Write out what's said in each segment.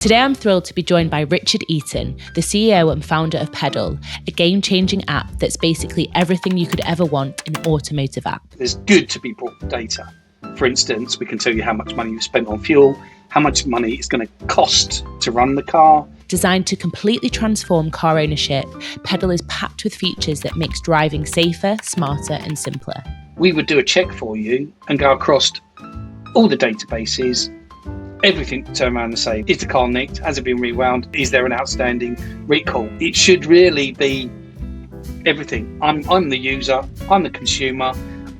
Today I'm thrilled to be joined by Richard Eaton, the CEO and founder of Pedal, a game-changing app that's basically everything you could ever want in an automotive app. There's good to be brought data. For instance, we can tell you how much money you've spent on fuel, how much money it's going to cost to run the car. Designed to completely transform car ownership, Pedal is packed with features that makes driving safer, smarter and simpler. We would do a check for you and go across all the databases, everything to turn around and say, is the car nicked? Has it been rewound? Is there an outstanding recall? It should really be everything. I'm the user, I'm the consumer.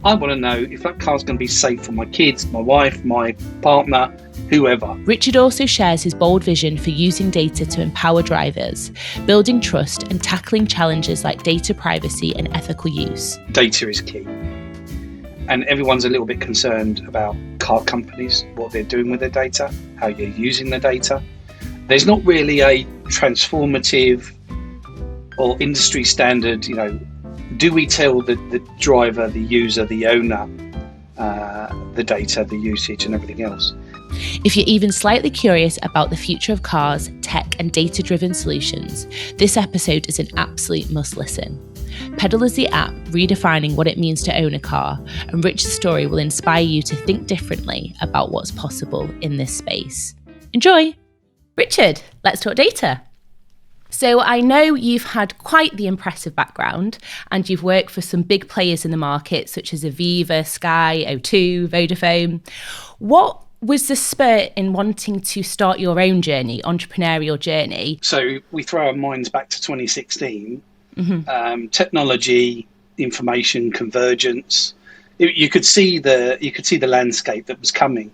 I want to know if that car's going to be safe for my kids, my wife, my partner, whoever. Richard also shares his bold vision for using data to empower drivers, building trust and tackling challenges like data privacy and ethical use. Data is key. And everyone's a little bit concerned about car companies, what they're doing with their data, how you're using the data. There's not really a transformative or industry standard, do we tell the driver, the user, the owner, the data, the usage and everything else? If you're even slightly curious about the future of cars, tech and data-driven solutions, this episode is an absolute must-listen. Pedal is the app redefining what it means to own a car, and Rich's story will inspire you to think differently about what's possible in this space. Enjoy! Richard, let's talk data. So I know you've had quite the impressive background and you've worked for some big players in the market such as Aviva, Sky, O2, Vodafone. What was the spur in wanting to start your own journey, entrepreneurial journey? So we throw our minds back to 2016. Technology, information, convergence. You could see the landscape that was coming,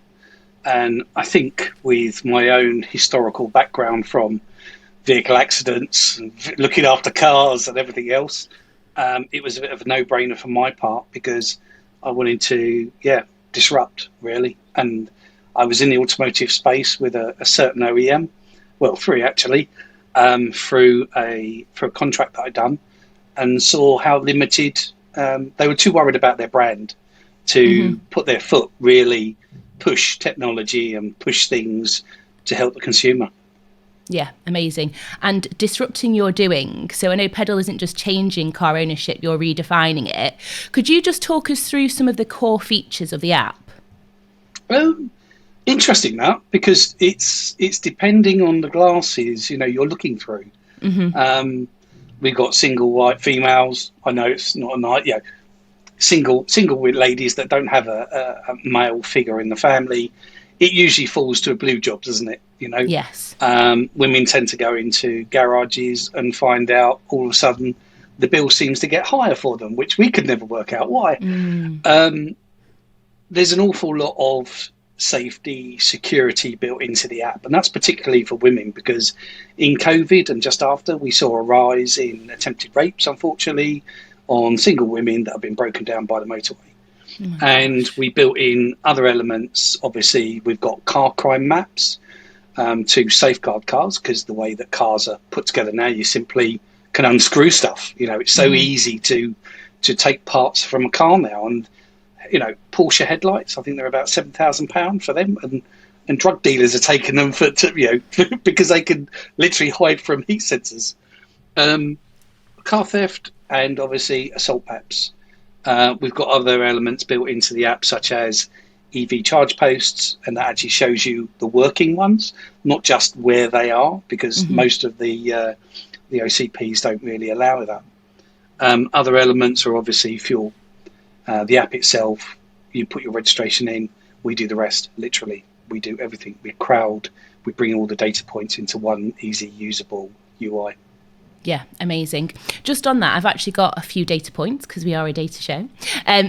and I think with my own historical background from vehicle accidents, and looking after cars and everything else, it was a bit of a no-brainer for my part because I wanted to disrupt really, and I was in the automotive space with a certain OEM, well, three actually. Through a contract that I'd done, and saw how limited they were too worried about their brand to put their foot, really push technology and push things to help the consumer. Yeah, amazing. And disrupting your doing. So I know Pedal isn't just changing car ownership, you're redefining it. Could you just talk us through some of the core features of the app? Interesting that, because it's depending on the glasses you're looking through. We've got single white females. I know it's not a night, single with ladies that don't have a male figure in the family. It usually falls to a blue job, doesn't it? Yes. Women tend to go into garages and find out all of a sudden the bill seems to get higher for them, which we could never work out why. There's an awful lot of safety, security built into the app, and that's particularly for women because in COVID and just after, we saw a rise in attempted rapes, unfortunately, on single women that have been broken down by the motorway. And we built in other elements. Obviously, we've got car crime maps to safeguard cars, because the way that cars are put together now, you simply can unscrew stuff. It's so easy to take parts from a car now, and Porsche headlights, I think they're about £7,000 for them, and drug dealers are taking them for because they can literally hide from heat sensors. Car theft and obviously assault maps. We've got other elements built into the app such as EV charge posts, and that actually shows you the working ones, not just where they are, because most of the OCPs don't really allow that. Other elements are obviously fuel. The app itself, you put your registration in, we do the rest, literally. We do everything. We bring all the data points into one easy, usable UI. Yeah, amazing. Just on that, I've actually got a few data points because we are a data show.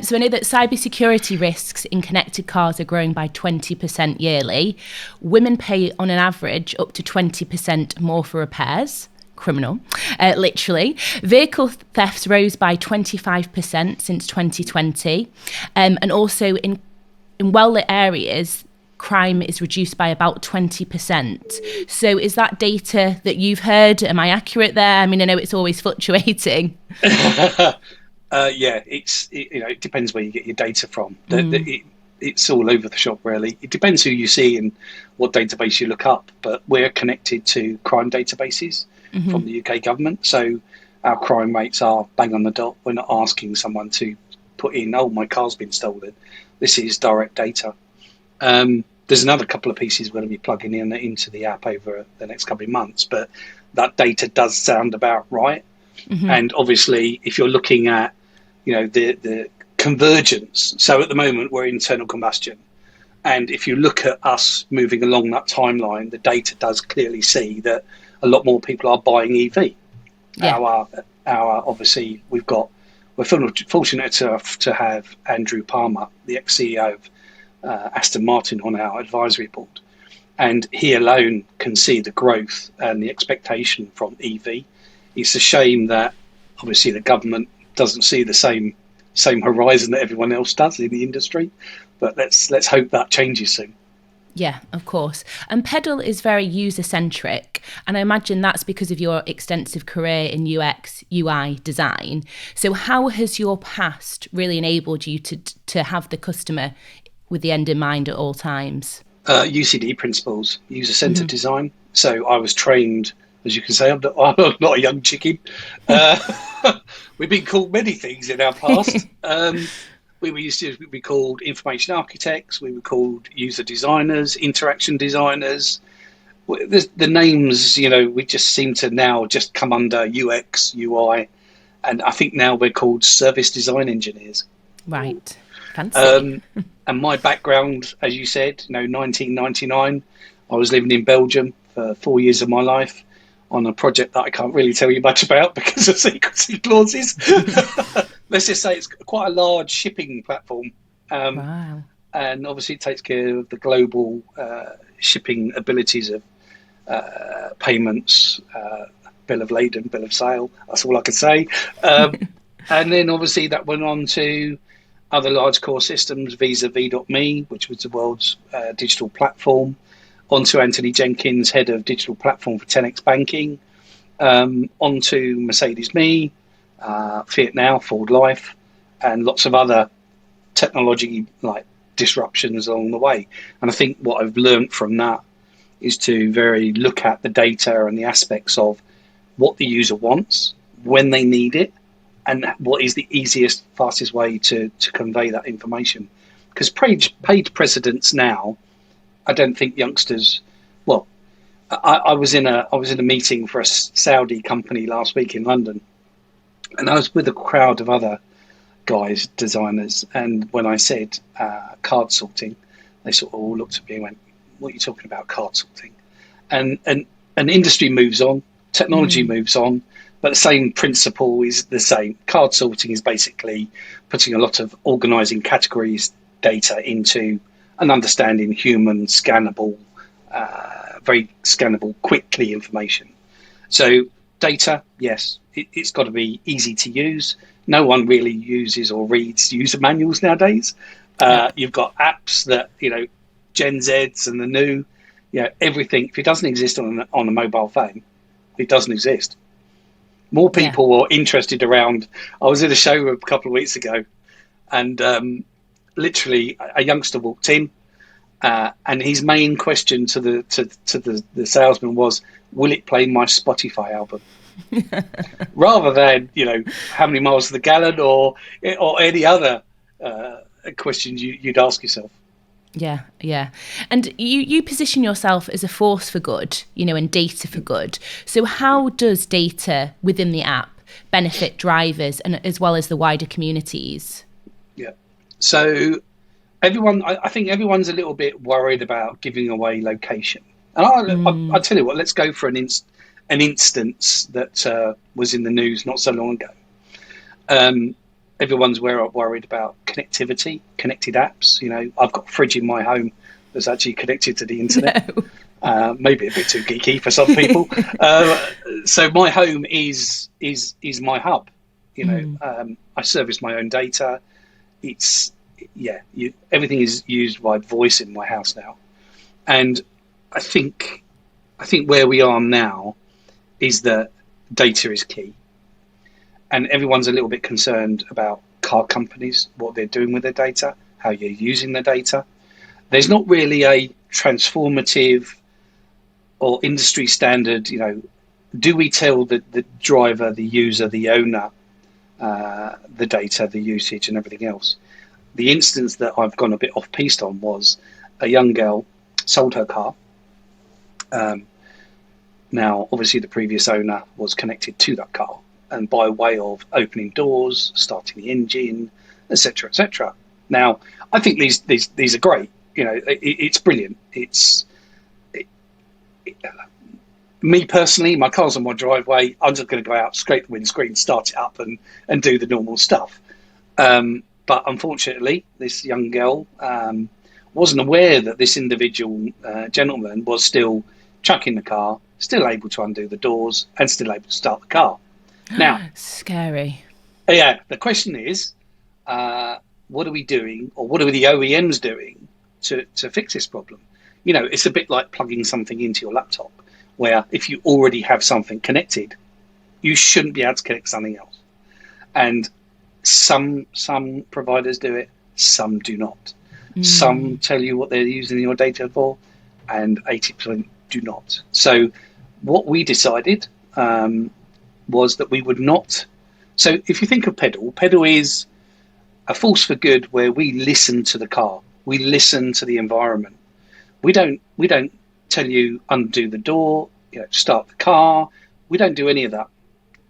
So I know that cybersecurity risks in connected cars are growing by 20% yearly. Women pay on an average up to 20% more for repairs. Criminal, literally. Vehicle thefts rose by 25% since 2020. And also in well-lit areas, crime is reduced by about 20%. So is that data that you've heard? Am I accurate there? I mean, I know it's always fluctuating. It depends where you get your data from. it's all over the shop, really. It depends who you see and what database you look up, but we're connected to crime databases from the UK government. So our crime rates are bang on the dot. We're not asking someone to put in, oh, my car's been stolen. This is direct data. There's another couple of pieces we're going to be plugging in into the app over the next couple of months, but that data does sound about right. And obviously, if you're looking at, the convergence, so at the moment we're internal combustion, and if you look at us moving along that timeline, the data does clearly see that a lot more people are buying EV. Yeah. Our obviously we're fortunate to have Andrew Palmer, the ex-CEO of Aston Martin, on our advisory board, and he alone can see the growth and the expectation from EV. It's a shame that obviously the government doesn't see the same horizon that everyone else does in the industry, but let's hope that changes soon. Yeah, of course. And Pedal is very user-centric, and I imagine that's because of your extensive career in UX, UI design. So how has your past really enabled you to have the customer with the end in mind at all times? UCD principles, user-centered design. So I was trained, as you can say, I'm not a young chicken. We've been called many things in our past. We used to be called information architects. We were called user designers, interaction designers. The names, we just seem to now just come under UX, UI, and I think now we're called service design engineers. Right, fancy. And my background, as you said, 1999, I was living in Belgium for 4 years of my life on a project that I can't really tell you much about because of secrecy clauses. Let's just say it's quite a large shipping platform. Wow. And obviously it takes care of the global shipping abilities of payments, bill of lading, bill of sale. That's all I can say. And then obviously that went on to other large core systems, Visa.me, which was the world's digital platform, onto Anthony Jenkins, head of digital platform for 10x Banking, onto Mercedes-Me, Fiat Now, Ford Life, and lots of other technology like disruptions along the way. And I think what I've learned from that is to very look at the data and the aspects of what the user wants, when they need it, and what is the easiest, fastest way to convey that information. Because paid precedents now, I don't think youngsters. Well, I was in a meeting for a Saudi company last week in London, and I was with a crowd of other guys, designers. And when I said card sorting, they sort of all looked at me and went, "What are you talking about, card sorting?" And industry moves on, technology moves on, but the same principle is the same. Card sorting is basically putting a lot of organizing categories data into an understanding human, scannable, very scannable, quickly information. So data, yes, it's got to be easy to use. No one really uses or reads user manuals nowadays. You've got apps that, Gen Zs and the new, everything. If it doesn't exist on a mobile phone, it doesn't exist. More people were interested around. I was at a show a couple of weeks ago, and literally a youngster walked in, and his main question to the salesman was, "Will it play my Spotify album?" Rather than how many miles to the gallon or any other questions you'd ask yourself. Yeah. And you position yourself as a force for good, and data for good. So how does data within the app benefit drivers and as well as the wider communities? Yeah. So I think everyone's a little bit worried about giving away location. And I'll tell you what, let's go for an instance that was in the news not so long ago. Everyone's worried about connectivity, connected apps. I've got a fridge in my home that's actually connected to the internet. No. Maybe a bit too geeky for some people. So my home is my hub. I service my own data. Everything is used by voice in my house now, and I think where we are now is that data is key. And everyone's a little bit concerned about car companies, what they're doing with their data. how you're using the data. There's not really a transformative or industry standard, do we tell the driver, the user, the owner, the data, the usage and everything else? The instance that I've gone a bit off-piste on was a young girl sold her car. Now, obviously, the previous owner was connected to that car, and by way of opening doors, starting the engine, etc., etc. Now, I think these are great. It's brilliant. Me personally, my car's on my driveway. I'm just going to go out, scrape the windscreen, start it up, and do the normal stuff. But unfortunately, this young girl wasn't aware that this individual gentleman was still chucking the car, still able to undo the doors, and still able to start the car. Now, scary. Yeah, the question is, what are we doing, or what are the OEMs doing to fix this problem? It's a bit like plugging something into your laptop, where if you already have something connected, you shouldn't be able to connect something else. And some providers do it, some do not. Some tell you what they're using your data for, and 80% do not. So what we decided was that we would not. So if you think of Pedal is a force for good, where we listen to the car, we listen to the environment. We don't tell you undo the door, start the car. We don't do any of that,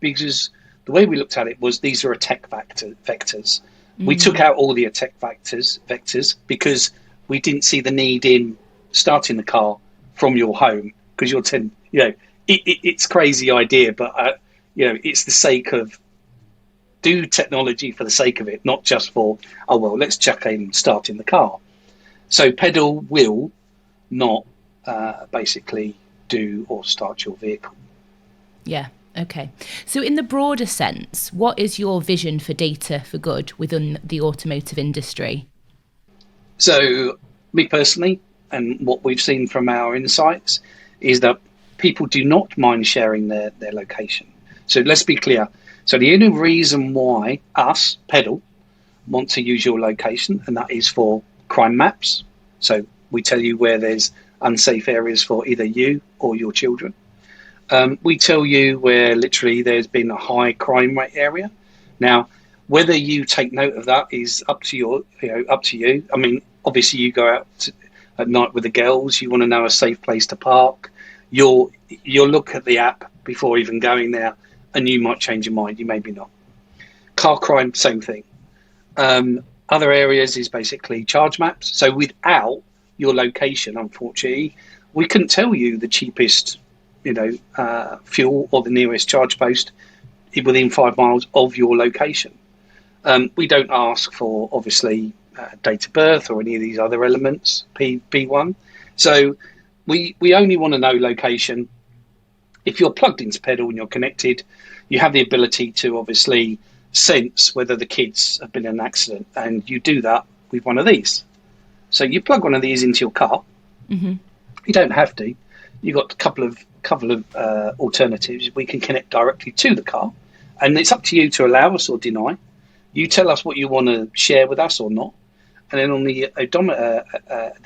because the way we looked at it was these are attack vectors. We took out all the attack vectors because we didn't see the need in starting the car from your home, because it's a crazy idea, but it's the sake of do technology for the sake of it, not just for, let's check in starting the car. So Pedal will not basically do or start your vehicle. Yeah. Okay. So in the broader sense, what is your vision for data for good within the automotive industry? So me personally, and what we've seen from our insights, is that people do not mind sharing their location. So let's be clear. So the only reason why us, Pedal, want to use your location, and that is for crime maps. So we tell you where there's unsafe areas for either you or your children. We tell you where literally there's been a high crime rate area. Now, whether you take note of that is up to you. I mean, obviously, you go out at night with the girls. You want to know a safe place to park. You'll look at the app before even going there, and you might change your mind. You maybe not. Car crime, same thing. Other areas is basically charge maps. So without your location, unfortunately, we couldn't tell you the cheapest fuel or the nearest charge post within 5 miles of your location. We don't ask for, obviously, date of birth or any of these other elements, P1. So we only want to know location. If you're plugged into Pedal and you're connected, you have the ability to obviously sense whether the kids have been in an accident, and you do that with one of these. So you plug one of these into your car. Mm-hmm. You don't have to. You've got a couple of alternatives. We can connect directly to the car, and it's up to you to allow us or deny. You tell us what you want to share with us or not, and then on the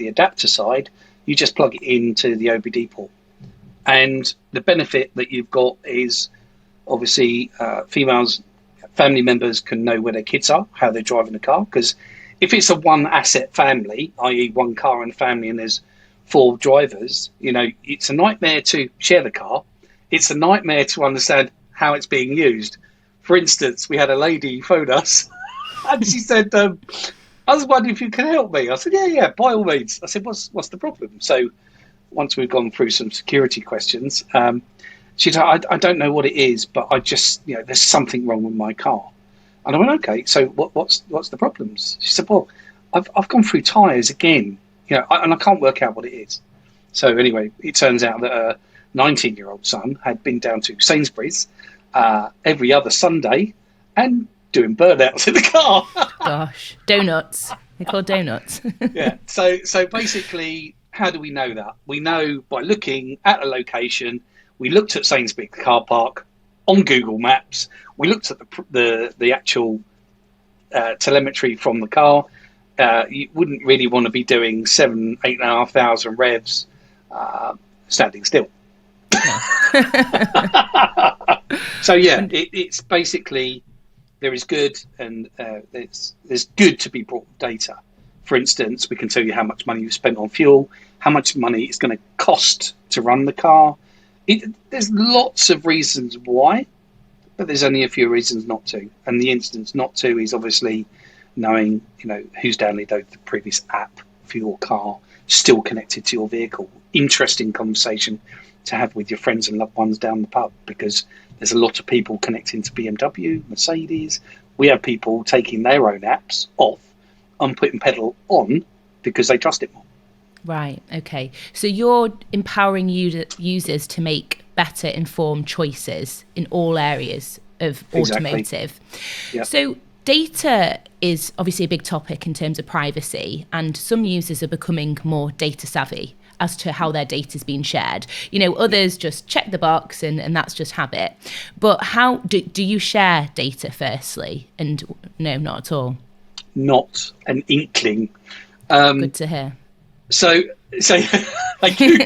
adapter side, you just plug it into the OBD port. And the benefit that you've got is obviously family members can know where their kids are, how they're driving the car, because if it's a one asset family, i.e. one car and family, and there's 4 drivers, it's a nightmare to share the car. It's a nightmare to understand how it's being used. For instance, we had a lady phone us and she said, I was wondering if you can help me. I said, yeah, by all means. I said, what's the problem? So once we've gone through some security questions, she said, I don't know what it is, but I just, there's something wrong with my car. And I went, okay, so what's the problems? She said, well, I've gone through tyres again, and I can't work out what it is. So anyway, it turns out that a 19-year-old son had been down to Sainsbury's every other Sunday and doing burnouts in the car. Gosh, donuts. They're called donuts. Yeah. So basically, how do we know that? We know by looking at a location. We looked at Sainsbury's car park on Google Maps. We looked at the actual telemetry from the car, You wouldn't really want to be doing 8,500 revs standing still. No. So yeah, it's basically there is good and there's good to be brought data. For instance, we can tell you how much money you've spent on fuel, how much money it's going to cost to run the car. There's lots of reasons why, but there's only a few reasons not to. And the instance not to is obviously knowing, who's downloaded the previous app for your car, still connected to your vehicle. Interesting conversation to have with your friends and loved ones down the pub, because there's a lot of people connecting to BMW, Mercedes. We have people taking their own apps off and putting pedal on because they trust it more. Right. Okay. So you're empowering users to make better informed choices in all areas of automotive. Exactly. Yep. So data is obviously a big topic in terms of privacy, and some users are becoming more data savvy as to how their data is being shared. Others just check the box and that's just habit. But how do you share data firstly? And no, not at all. Not an inkling. Good to hear. So thank you.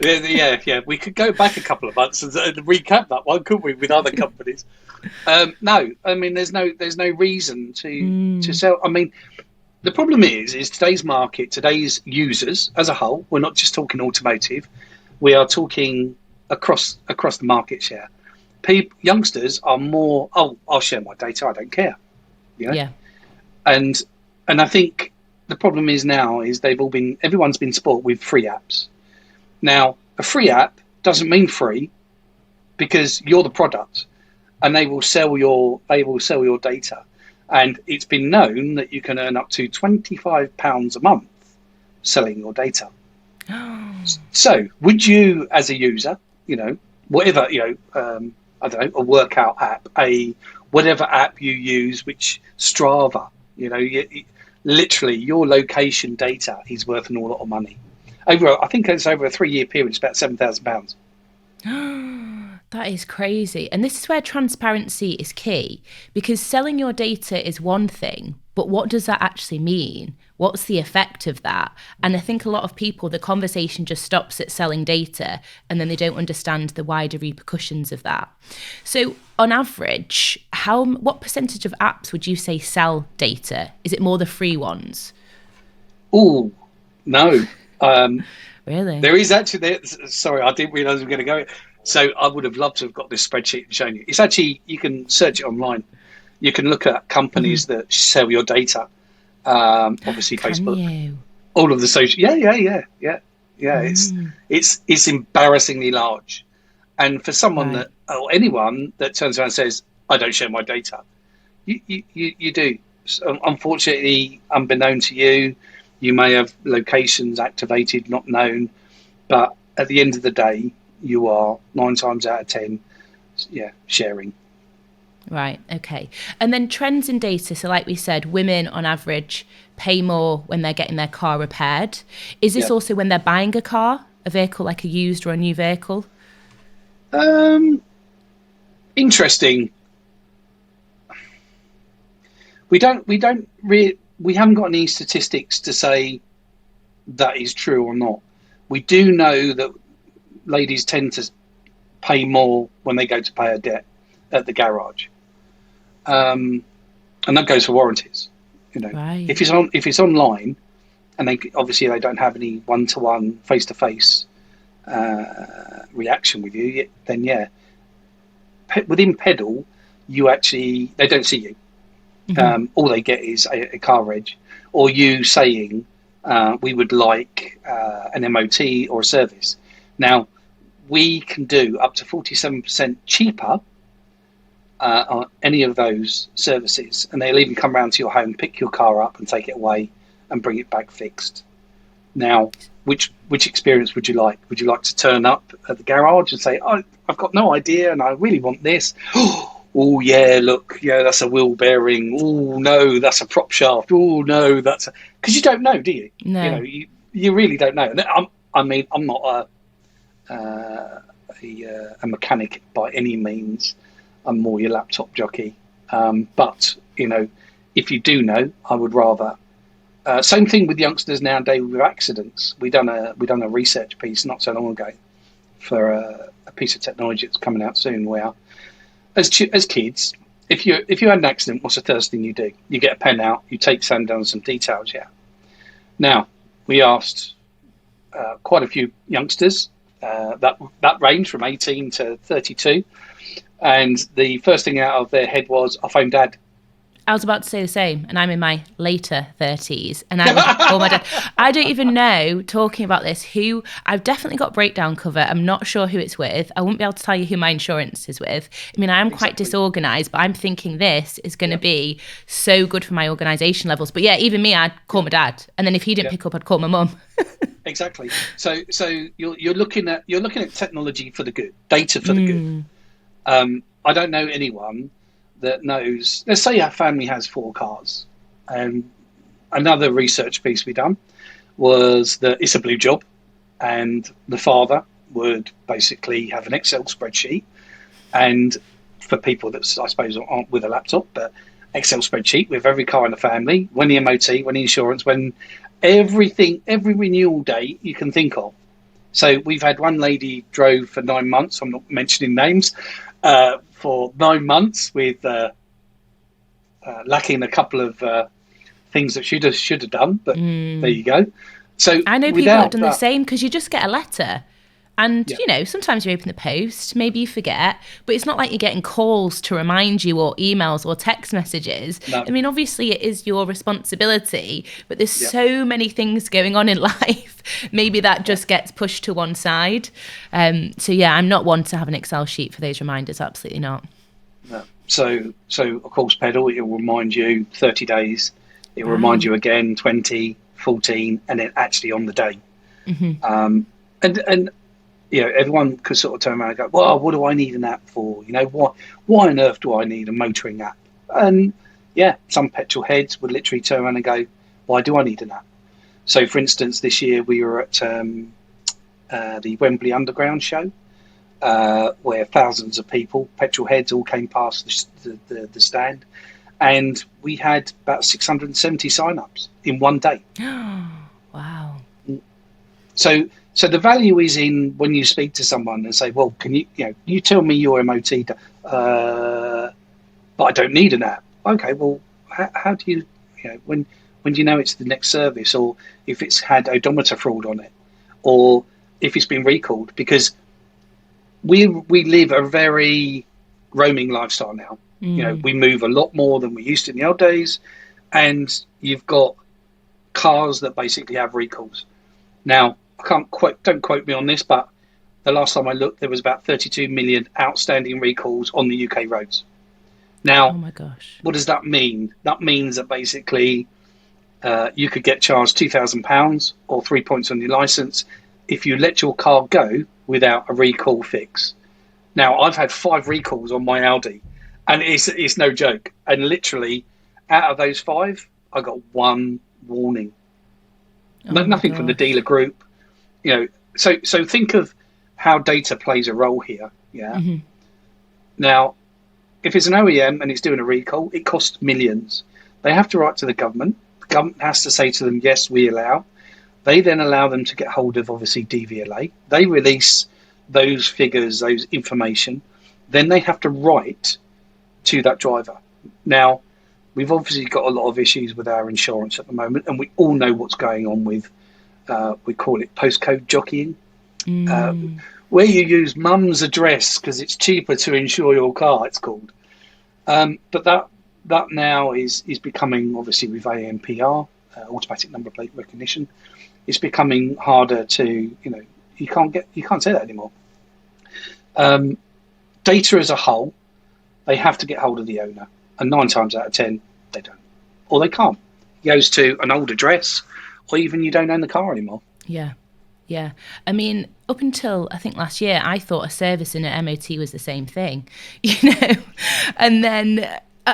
Yeah. We could go back a couple of months and recap that one, couldn't we, with other companies? No, I mean, there's no reason to sell. I mean, the problem is today's market, today's users as a whole. We're not just talking automotive. We are talking across the market share. Youngsters are more. Oh, I'll share my data. I don't care. Yeah. And I think the problem is now is everyone's been spoilt with free apps. Now, a free app doesn't mean free, because you're the product, and they will sell your data. And it's been known that you can earn up to £25 a month selling your data. So, would you, as a user, whatever, I don't know, a workout app, whatever app you use, which Strava, literally your location data is worth an awful lot of money. I think it's over a 3-year period, it's about £7,000. That is crazy. And this is where transparency is key, because selling your data is one thing, but what does that actually mean? What's the effect of that? And I think a lot of people, the conversation just stops at selling data, and then they don't understand the wider repercussions of that. So on average, what percentage of apps would you say sell data? Is it more the free ones? Oh, no. Really? There is actually, sorry, I didn't realise we were going to go. So I would have loved to have got this spreadsheet and shown you. It's actually, you can search it online. You can look at companies that sell your data. Obviously, Facebook, all of the social. Yeah. It's embarrassingly large. And for someone or anyone that turns around and says, "I don't share my data," you do. So, unfortunately, unbeknown to you, you may have locations activated, not known. But at the end of the day, you are 9 times out of 10, sharing. Right. Okay. And then trends in data. So like we said, women on average pay more when they're getting their car repaired. Is this also when they're buying a vehicle, like a used or a new vehicle? Interesting. We haven't got any statistics to say that is true or not. We do know that ladies tend to pay more when they go to pay a debt at the garage, and that goes for warranties. Right. If it's online, and they don't have any one-to-one, face-to-face reaction with you, then within pedal, they don't see you. All they get is a car reg, or you saying we would like an MOT or a service. Now, we can do up to 47% cheaper on any of those services, and they'll even come round to your home, pick your car up and take it away and bring it back fixed. Now, which experience would you like? Would you like to turn up at the garage and say, "Oh, I've got no idea and I really want this"? Oh yeah, look, that's a wheel bearing. Oh no, that's a prop shaft. Oh no, because you don't know, do you? No. You really don't know. And I'm not a mechanic by any means. I'm more your laptop jockey. But if you do know, I would rather Same thing with youngsters nowadays with accidents. We done a research piece not so long ago for a piece of technology that's coming out soon. Where as kids, if you had an accident, what's the first thing you do? You get a pen out, you take down some details. Yeah. Now we asked quite a few youngsters that range from 18 to 32, and the first thing out of their head was, "I phoned Dad." I was about to say the same, and I'm in my later 30s, and I would call my dad. I don't even know, talking about this, who... I've definitely got breakdown cover. I'm not sure who it's with. I wouldn't be able to tell you who my insurance is with. I mean, I am quite disorganised, but I'm thinking this is going to be so good for my organisation levels. But yeah, even me, I'd call my dad, and then if he didn't pick up, I'd call my mum. Exactly. So you're looking at technology for the good, data for the good. I don't know anyone that knows. Let's say our family has 4 cars, and another research piece we done was that it's a blue job, and the father would basically have an Excel spreadsheet, and for people that I suppose aren't with a laptop, but Excel spreadsheet with every car in the family, when the MOT, when the insurance, when everything, every renewal date you can think of. So we've had one lady drove for 9 months. I'm not mentioning names. For 9 months with lacking a couple of things that should have done, but there you go. So I know people have done the same, because you just get a letter and, you know, sometimes you open the post, maybe you forget, but it's not like you're getting calls to remind you, or emails or text messages. No. I mean, obviously it is your responsibility, but there's so many things going on in life. Maybe that just gets pushed to one side. So yeah, I'm not one to have an Excel sheet for those reminders. Absolutely not. No. So of course, Pedal, it will remind you 30 days. It will remind you again, 20, 14, and then actually on the day. And you know, everyone could sort of turn around and go, well, what do I need an app for? You know, why on earth do I need a motoring app? And yeah, some petrol heads would literally turn around and go, why do I need an app? So for instance, this year we were at the Wembley Underground show, where thousands of people, petrol heads, all came past the stand. And we had about 670 sign-ups in one day. Wow. So the value is in when you speak to someone and say, well, can you tell me your MOT, but I don't need an app. Okay, well, how do you when do you know it's the next service, or if it's had odometer fraud on it, or if it's been recalled? Because we live a very roaming lifestyle now. You know, we move a lot more than we used to in the old days, and you've got cars that basically have recalls. Now, don't quote me on this, but the last time I looked, there was about 32 million outstanding recalls on the UK roads. Now, oh my gosh, what does that mean? That means that basically you could get charged £2,000 or 3 points on your license if you let your car go without a recall fix. Now, I've had 5 recalls on my Audi, and it's no joke. And literally, out of those 5, I got 1 warning. Nothing from the dealer group. You know, so think of how data plays a role here. Yeah. Now, if it's an OEM and it's doing a recall, it costs millions. They have to write to the government. The government has to say to them, yes, we allow. They then allow them to get hold of, obviously, DVLA. They release those figures, those information. Then they have to write to that driver. Now, we've obviously got a lot of issues with our insurance at the moment, and we all know what's going on with, we call it postcode jockeying, where you use mum's address because it's cheaper to insure your car, it's called. But that now is becoming, obviously with ANPR, automatic number plate recognition, it's becoming harder to, you can't say that anymore. Data as a whole, they have to get hold of the owner, and 9 times out of 10 they don't, or they can't. It goes to an old address, or even you don't own the car anymore. Yeah. I mean, up until I think last year, I thought a service and an MOT was the same thing, and then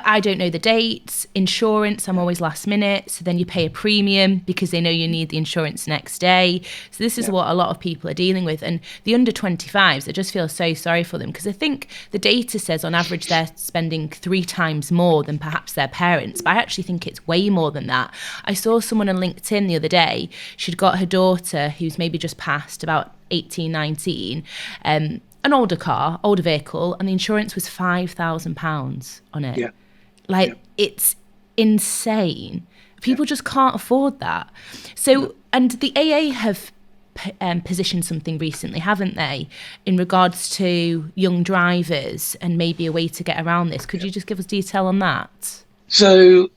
I don't know the dates. Insurance, I'm always last minute. So then you pay a premium because they know you need the insurance next day. So this is what a lot of people are dealing with. And the under 25s, I just feel so sorry for them, because I think the data says on average they're spending 3 times more than perhaps their parents. But I actually think it's way more than that. I saw someone on LinkedIn the other day. She'd got her daughter, who's maybe just past about 18, 19, an older car, older vehicle, and the insurance was £5,000 on it. Yeah. It's insane. People just can't afford that. So, and the AA have positioned something recently, haven't they, in regards to young drivers and maybe a way to get around this. Could you just give us detail on that? So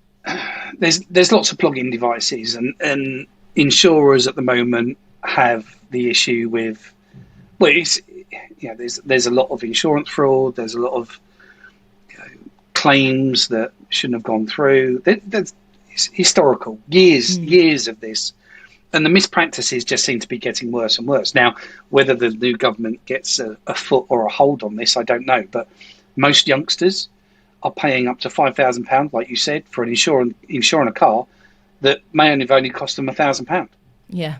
there's lots of plug-in devices, and insurers at the moment have the issue with, well, there's a lot of insurance fraud. There's a lot of claims that shouldn't have gone through. It's historical, years of this, and the mispractices just seem to be getting worse and worse. Now, whether the new government gets a foot or a hold on this, I don't know, but most youngsters are paying up to £5,000, like you said, for an insuring a car that may have only cost them £1,000. Yeah.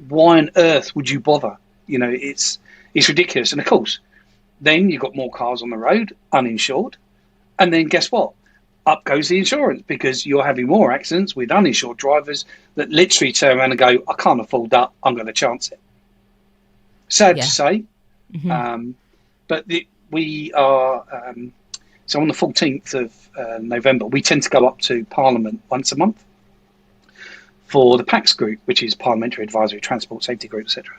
Why on earth would you bother? It's ridiculous. And of course, then you've got more cars on the road, uninsured. And then guess what? Up goes the insurance, because you're having more accidents with uninsured drivers that literally turn around and go, I can't afford that, I'm going to chance it. Sad to say. Mm-hmm. But we are, so on the 14th of November, we tend to go up to Parliament once a month for the PAX group, which is Parliamentary Advisory Transport Safety Group, etc.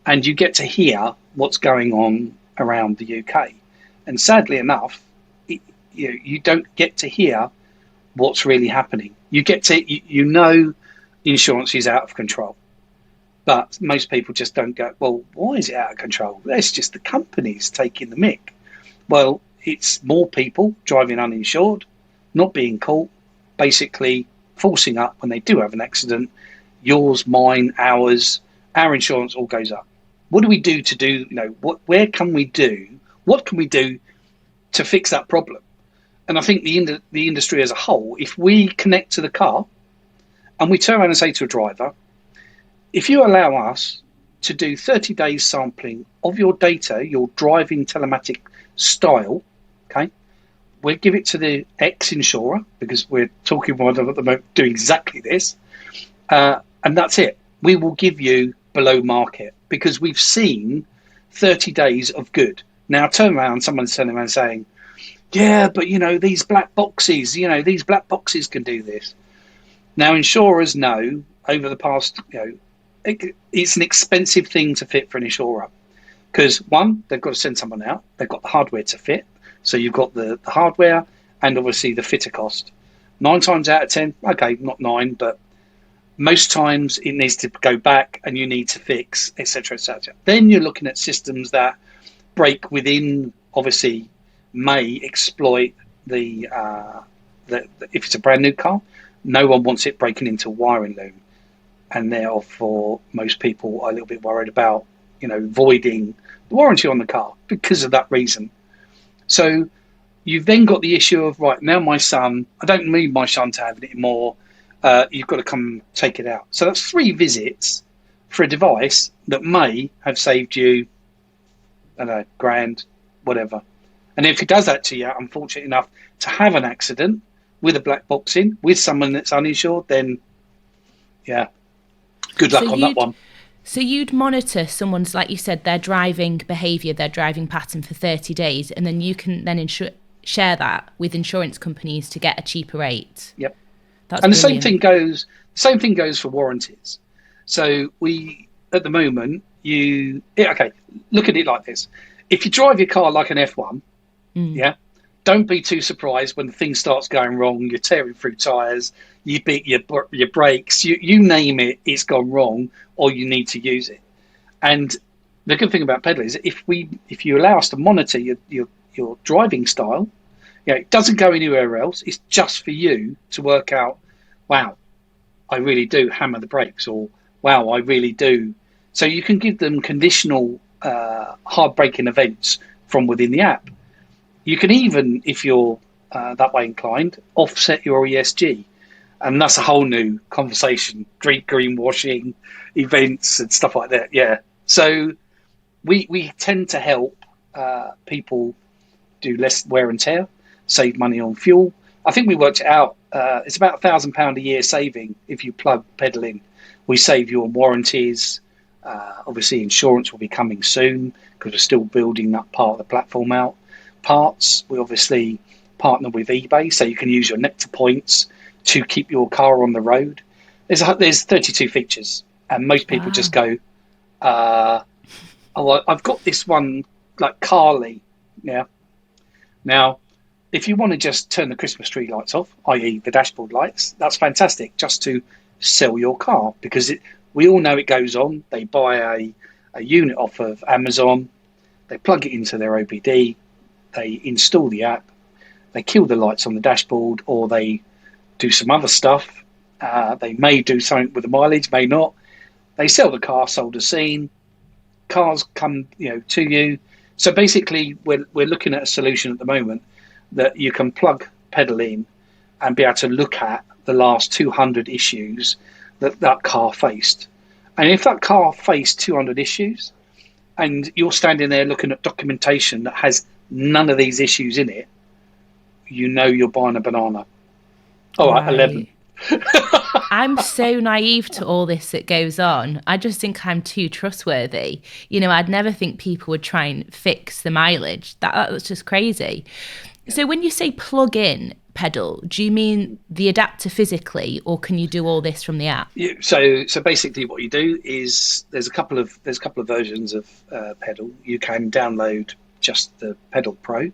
And you get to hear what's going on around the UK. And sadly enough, you don't get to hear what's really happening. You get to, insurance is out of control. But most people just don't go, well, why is it out of control? That's just the companies taking the mick. Well, it's more people driving uninsured, not being caught, basically forcing up when they do have an accident. Yours, mine, ours, our insurance all goes up. What do we do to do, what can we do to fix that problem? And I think the industry as a whole, if we connect to the car and we turn around and say to a driver, if you allow us to do 30 days sampling of your data, your driving telematic style, okay, we'll give it to the ex-insurer, because we're talking about at the moment doing exactly this, and that's it. We will give you below market, because we've seen 30 days of good. Now turn around, someone's turning around saying, yeah, but these black boxes, these black boxes can do this. Now insurers know over the past, it's an expensive thing to fit for an insurer, because one, they've got to send someone out, they've got the hardware to fit. So you've got the hardware and obviously the fitter cost. 9 times out of 10, okay, not 9, but most times it needs to go back and you need to fix, etc., etc. Then you're looking at systems that break within, obviously, may exploit the if it's a brand new car, no one wants it breaking into a wiring loom, and therefore most people are a little bit worried about voiding the warranty on the car because of that reason. So you've then got the issue of, right, now my son, I don't need my son to have it anymore, you've got to come take it out. So that's 3 visits for a device that may have saved you, I don't know, £1,000, whatever. And if it does that to you, unfortunate enough to have an accident with a black box in, with someone that's uninsured, then, yeah, good luck on that one. So you'd monitor someone's, like you said, their driving behaviour, their driving pattern for 30 days, and then you can then share that with insurance companies to get a cheaper rate. Yep. That's and brilliant. the same thing goes for warranties. So we, at the moment, look at it like this. If you drive your car like an F1, don't be too surprised when things starts going wrong. You're tearing through tyres, you beat your brakes, you name it, it's gone wrong, or you need to use it. And the good thing about Pedal is if you allow us to monitor your driving style, it doesn't go anywhere else. It's just for you to work out, wow, I really do hammer the brakes, or wow, I really do. So you can give them conditional hard braking events from within the app. You can even, if you're that way inclined, offset your ESG. And that's a whole new conversation, greenwashing events and stuff like that. Yeah. So we tend to help people do less wear and tear, save money on fuel. I think we worked it out. It's about £1,000 a year saving if you plug pedal in. We save you on warranties. Obviously, insurance will be coming soon because we're still building that part of the platform out. Parts, we obviously partner with eBay, so you can use your Nectar points to keep your car on the road. There's 32 features, and most people just go, oh, I've got this one, like Carly. Yeah. Now, if you want to just turn the Christmas tree lights off, i.e. the dashboard lights, that's fantastic, just to sell your car, because we all know it goes on. They buy a unit off of Amazon, they plug it into their OBD, they install the app, they kill the lights on the dashboard, or they do some other stuff. They may do something with the mileage, may not. They sell the car, sold as seen. Cars come, to you. So basically, we're looking at a solution at the moment that you can plug pedal in and be able to look at the last 200 issues that car faced. And if that car faced 200 issues, and you're standing there looking at documentation that has none of these issues in it, you're buying a banana. All right, 11. I'm so naive to all this that goes on. I just think I'm too trustworthy. I'd never think people would try and fix the mileage. That's just crazy. Yeah. So when you say plug in pedal, do you mean the adapter physically, or can you do all this from the app? Yeah, so basically what you do is there's a couple of versions of pedal. You can download just the Pedal Pro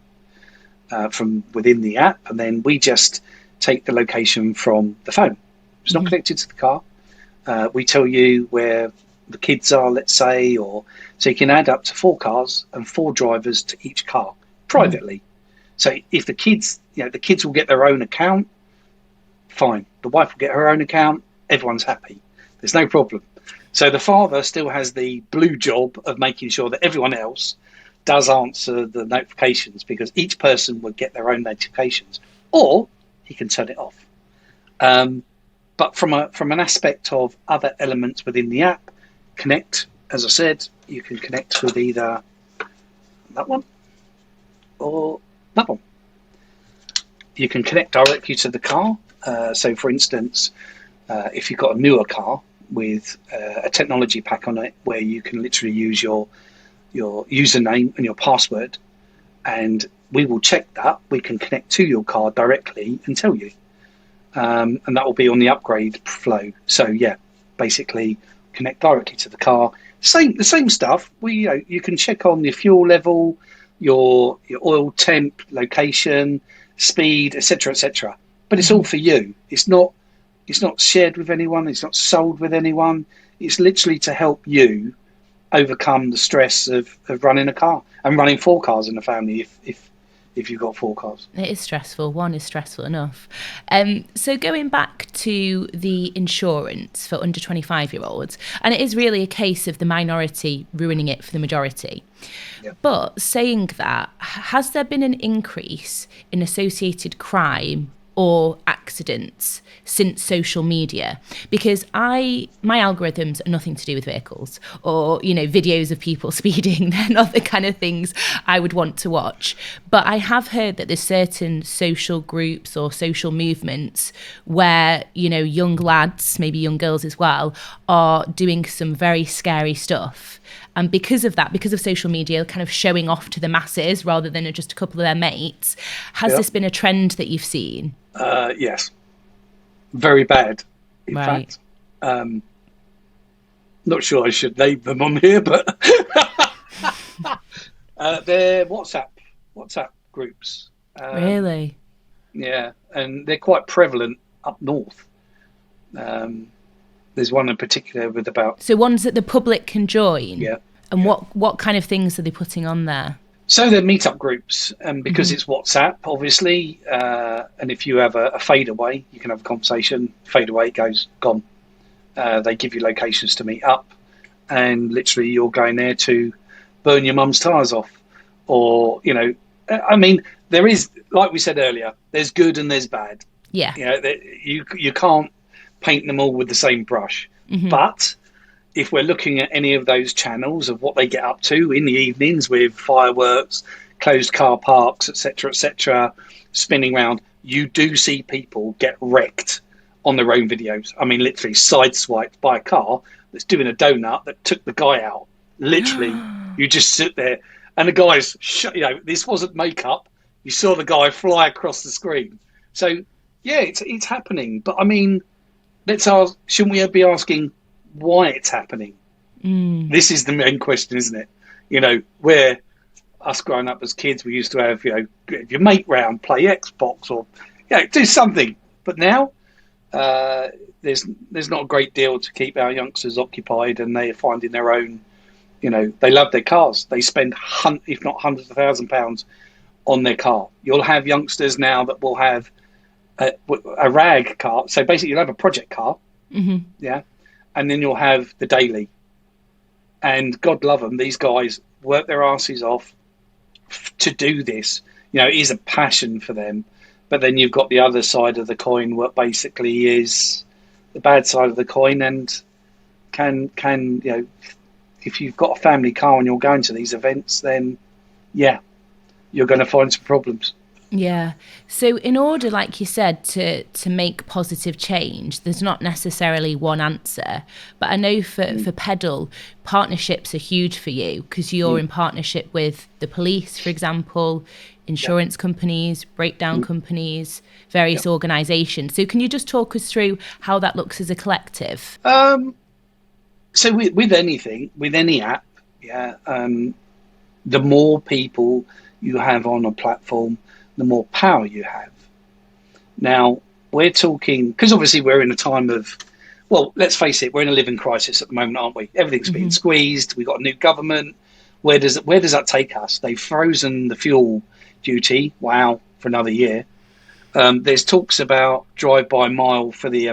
from within the app, and then we just take the location from the phone. It's not connected to the car. We tell you where the kids are, let's say, so you can add up to 4 cars and 4 drivers to each car privately. So if the kids will get their own account, fine. The wife will get her own account, everyone's happy. There's no problem. So the father still has the blue job of making sure that everyone else does answer the notifications, because each person would get their own notifications, or he can turn it off. But from an aspect of other elements within the app, connect, as I said, you can connect with either that one or that one. You can connect directly to the car. So, for instance, if you've got a newer car with a technology pack on it, where you can literally use your username and your password, and we will check that. We can connect to your car directly and tell you. And that will be on the upgrade flow. So yeah, basically connect directly to the car. The same stuff. You can check on your fuel level, your oil temp, location, speed, etc., etc. But it's all for you. It's not shared with anyone. It's not sold with anyone. It's literally to help you overcome the stress of running a car and running 4 cars in a family if you've got 4 cars. It is stressful. One is stressful enough. So going back to the insurance for under 25-year-olds, and it is really a case of the minority ruining it for the majority. Yep. But saying that, has there been an increase in associated crime or accidents since social media? Because my algorithms are nothing to do with vehicles or, videos of people speeding. They're not the kind of things I would want to watch. But I have heard that there's certain social groups or social movements where, young lads, maybe young girls as well, are doing some very scary stuff. And because of that, because of social media kind of showing off to the masses rather than just a couple of their mates, has this been a trend that you've seen? Yes. Very bad, in fact. Not sure I should name them on here, but they're WhatsApp groups. Really? Yeah, and they're quite prevalent up north. There's one in particular with about... So ones that the public can join? Yeah. And what kind of things are they putting on there? So they're meetup groups, and because it's WhatsApp, obviously, and if you have a fadeaway, you can have a conversation. Fadeaway goes gone. They give you locations to meet up, and literally you're going there to burn your mum's tyres off, or I mean, there is, like we said earlier, there's good and there's bad. Yeah. You can't paint them all with the same brush. But if we're looking at any of those channels of what they get up to in the evenings with fireworks, closed car parks, etc., spinning around, you do see people get wrecked on their own videos. I mean, literally sideswiped by a car that's doing a donut that took the guy out. Literally, you just sit there, and the guy's, this wasn't makeup. You saw the guy fly across the screen. So, yeah, it's happening. But I mean, let's ask, shouldn't we be asking why it's happening? This is the main question, isn't it? Where us growing up as kids, we used to have, your mate round, play Xbox or, do something. But now, there's not a great deal to keep our youngsters occupied, and they are finding their own, they love their cars. They spend if not hundreds of £1,000s on their car. You'll have youngsters now that will have a rag car. So basically you'll have a project car, yeah, and then you'll have the daily. And God love them, these guys work their asses off to do this. It is a passion for them. But then you've got the other side of the coin, what basically is the bad side of the coin, and can if you've got a family car and you're going to these events, then you're going to find some problems. Yeah. So in order, like you said, to make positive change, there's not necessarily one answer. But I know for Pedal, partnerships are huge for you because you're in partnership with the police, for example, insurance companies, breakdown companies, various organisations. So can you just talk us through how that looks as a collective? So with anything, with any app, the more people you have on a platform, the more power you have. Now, we're talking, because obviously we're in a time of, well, let's face it, we're in a living crisis at the moment, aren't we? Everything's being squeezed. We've got a new government. Where does that take us? They've frozen the fuel duty, wow, for another year. There's talks about drive-by-mile for the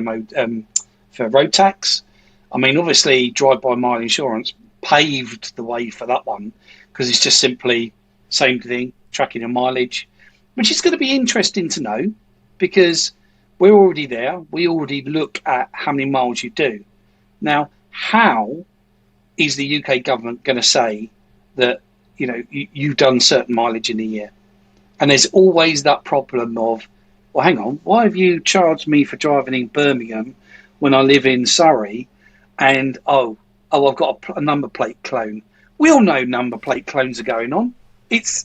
for road tax. I mean, obviously, drive-by-mile insurance paved the way for that one because it's just simply same thing, tracking your mileage, which is going to be interesting to know because we're already there. We already look at how many miles you do. Now, how is the UK government going to say that, you've done certain mileage in a year? And there's always that problem of, well, hang on, why have you charged me for driving in Birmingham when I live in Surrey? And, I've got a number plate clone. We all know number plate clones are going on. It's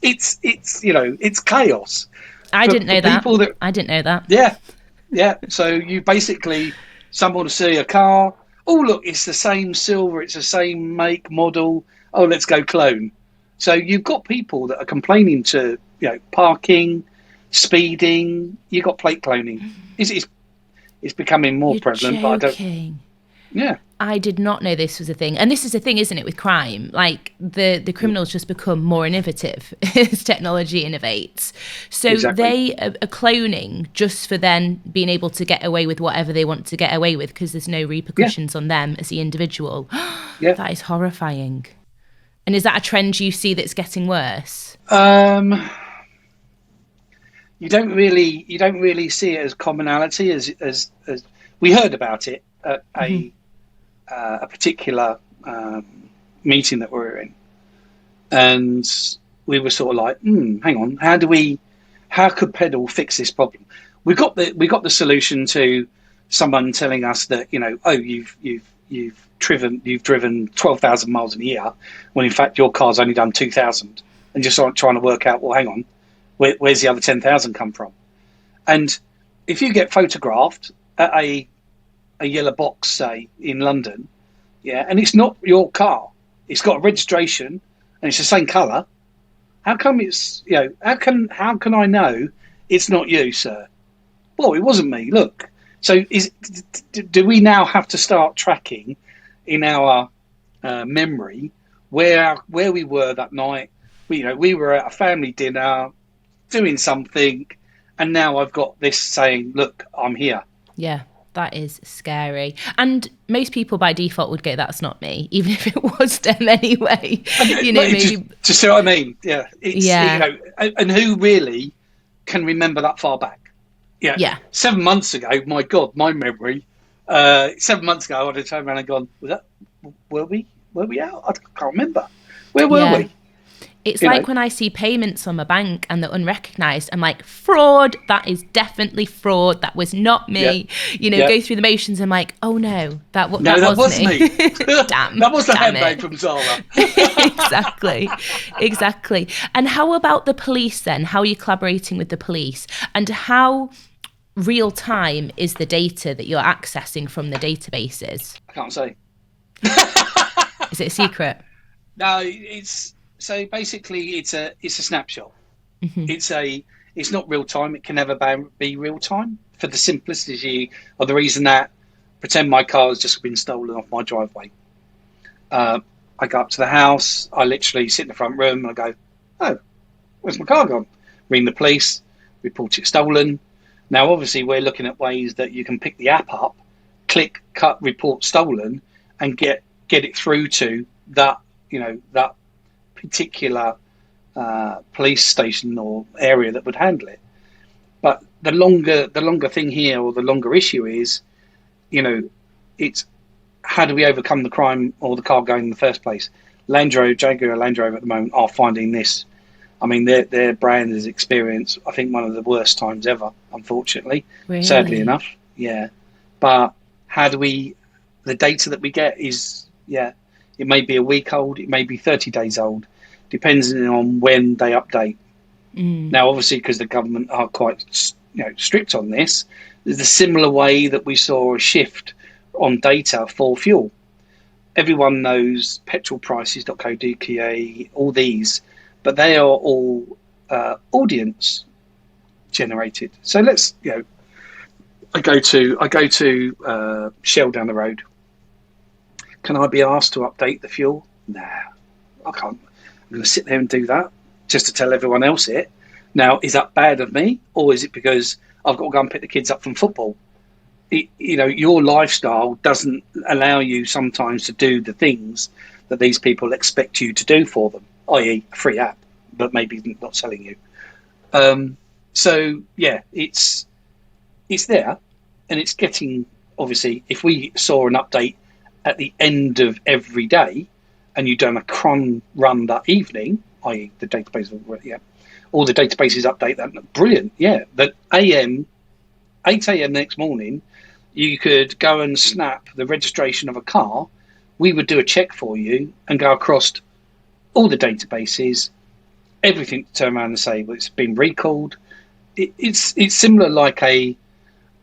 chaos. I didn't know that. Yeah. So you basically, someone will see a car. Oh, look, it's the same silver. It's the same make, model. Oh, let's go clone. So you've got people that are complaining to, parking, speeding. You've got plate cloning. It's becoming more prevalent. Joking. But I don't. Yeah. I did not know this was a thing. And this is a thing, isn't it, with crime? Like the criminals just become more innovative as technology innovates. So they are cloning just for then being able to get away with whatever they want to get away with because there's no repercussions on them as the individual. That is horrifying. And is that a trend you see that's getting worse? You don't really see it as commonality as we heard about it at a particular meeting that we were in, and we were sort of like, hang on, how could Pedal fix this problem? We got the solution to someone telling us that you've driven 12,000 miles in a year when in fact your car's only done 2,000, and just trying to work out, well, hang on, where's the other 10,000 come from? And if you get photographed at a yellow box, say in London, and it's not your car, it's got a registration and it's the same colour, how come it's how can I know it's not you, sir? Well, it wasn't me, look. So do we now have to start tracking in our memory where we were that night? We were at a family dinner doing something, and now I've got this saying, look, I'm here. Yeah. That is scary. And most people by default would go, that's not me, even if it was them anyway. Maybe. Just see what I mean? Yeah. Yeah. And who really can remember that far back? Yeah. 7 months ago, my God, my memory. 7 months ago, I'd have turned around and gone, were we out? I can't remember. Where were we? It's like when I see payments on my bank and they're unrecognised, I'm like, fraud, that is definitely fraud. That was not me. Go through the motions. I'm like, oh no, that was me. Damn. That was the handbag from Zara. Exactly. And how about the police then? How are you collaborating with the police? And how real time is the data that you're accessing from the databases? I can't say. Is it a secret? No, so basically it's a snapshot. Mm-hmm. It's not real time. It can never be real time for the simplicity of the reason that pretend my car has just been stolen off my driveway. I go up to the house. I literally sit in the front room and I go, oh, where's my car gone? Ring the police, report it stolen. Now, obviously, we're looking at ways that you can pick the app up, click, cut, report stolen, and get it through to that particular police station or area that would handle it. But the longer thing here, or the longer issue is, it's how do we overcome the crime or the car going in the first place? Jaguar Land Rover at the moment are finding this. I mean, their brand has experienced, I think, one of the worst times ever, unfortunately. Really? Sadly enough, yeah. But the data that we get is, it may be a week old, it may be 30 days old, depending on when they update. Now, obviously, because the government are quite strict on this, there's a similar way that we saw a shift on data for fuel. Everyone knows petrol prices.co.uk, all these, but they are all audience generated. So let's, I go to Shell down the road. Can I be asked to update the fuel? Nah, I can't. I'm going to sit there and do that just to tell everyone else it. Now, is that bad of me, or is it because I've got to go and pick the kids up from football? Your lifestyle doesn't allow you sometimes to do the things that these people expect you to do for them, i.e. a free app, but maybe not selling you. It's there, and it's getting, obviously, if we saw an update at the end of every day, and you've done a cron run that evening, i.e. the database, all the databases update that, brilliant, But 8 a.m. next morning, you could go and snap the registration of a car. We would do a check for you and go across all the databases, everything to turn around and say, well, it's been recalled. It's similar like an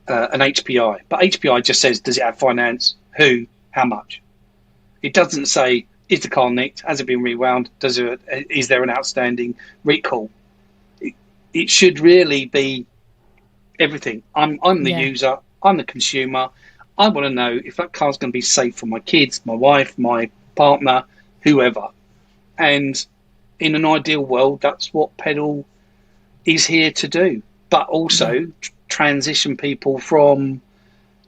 HPI, but HPI just says, does it have finance? Who? How much? It doesn't say, is the car nicked? Has it been rewound? Is there an outstanding recall? It should really be everything. I'm the user. I'm the consumer. I want to know if that car's going to be safe for my kids, my wife, my partner, whoever. And in an ideal world, that's what Pedal is here to do. But also transition people from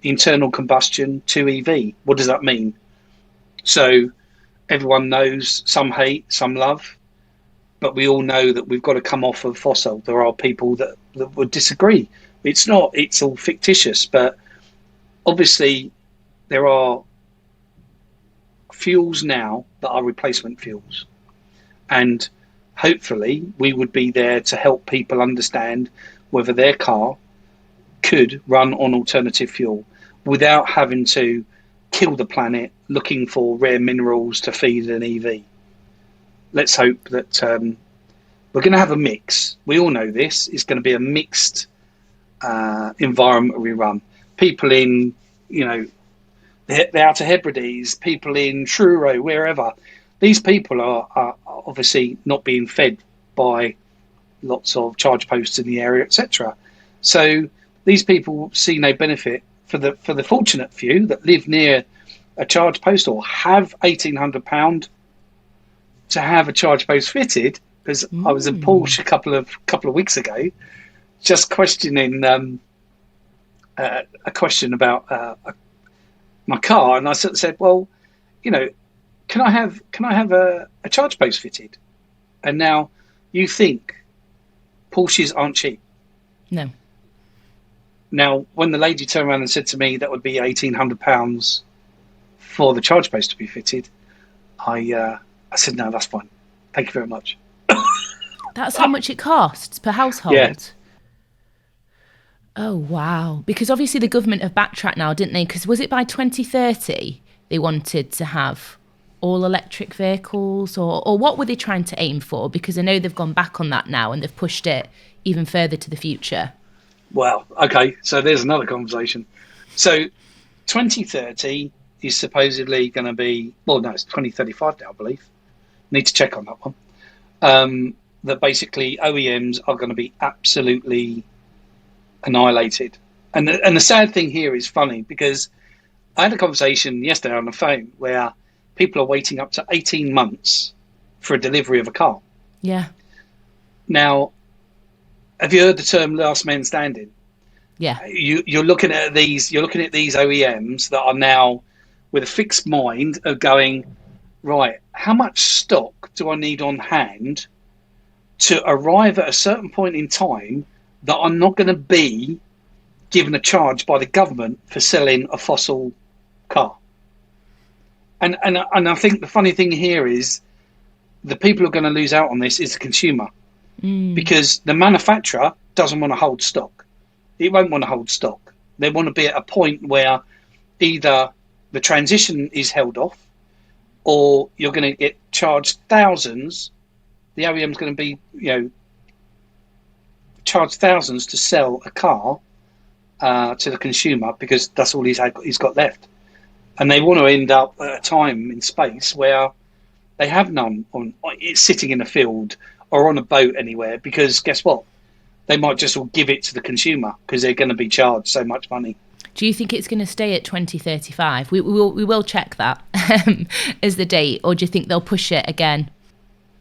internal combustion to EV. What does that mean? So everyone knows some hate, some love, but we all know that we've got to come off of fossil. There are people that would disagree. It's all fictitious, but obviously there are fuels now that are replacement fuels. And hopefully we would be there to help people understand whether their car could run on alternative fuel without having to kill the planet looking for rare minerals to feed an EV. Let's hope that we're going to have a mix. We all know this. It's going to be a mixed environment we run. People in, the Outer Hebrides, people in Truro, wherever. These people are obviously not being fed by lots of charge posts in the area, etc. So these people see no benefit. For the fortunate few that live near a charge post or have £1,800 to have a charge post fitted, because I was in Porsche a couple of weeks ago, just questioning a question about my car, and I sort of said, well, can I have a charge post fitted? And now you think Porsches aren't cheap. No. Now, when the lady turned around and said to me that would be £1,800 for the charge post to be fitted, I said, no, that's fine. Thank you very much. That's how much it costs per household? Yeah. Oh, wow. Because obviously the government have backtracked now, didn't they? Because was it by 2030 they wanted to have all electric vehicles? Or what were they trying to aim for? Because I know they've gone back on that now and they've pushed it even further to the future. Well, okay, so there's another conversation. So 2030 is supposedly going to be, well, no, it's 2035 now, I believe. Need to check on that one. That basically OEMs are going to be absolutely annihilated. And the sad thing here is funny because I had a conversation yesterday on the phone where people are waiting up to 18 months for a delivery of a car. Yeah. Now, have you heard the term last man standing? Yeah. You're looking at these OEMs that are now with a fixed mind of going, right, how much stock do I need on hand to arrive at a certain point in time that I'm not going to be given a charge by the government for selling a fossil car? And I think the funny thing here is the people who are going to lose out on this is the consumer, because the manufacturer doesn't want to hold stock. It won't want to hold stock. They want to be at a point where either the transition is held off or you're going to get charged thousands. The OEM's going to be, charged thousands to sell a car to the consumer because that's all he's got left. And they want to end up at a time in space where they have none it's sitting in a field or on a boat anywhere, because guess what? They might just all give it to the consumer because they're going to be charged so much money. Do you think it's going to stay at 2035? We will check that as the date, or do you think they'll push it again?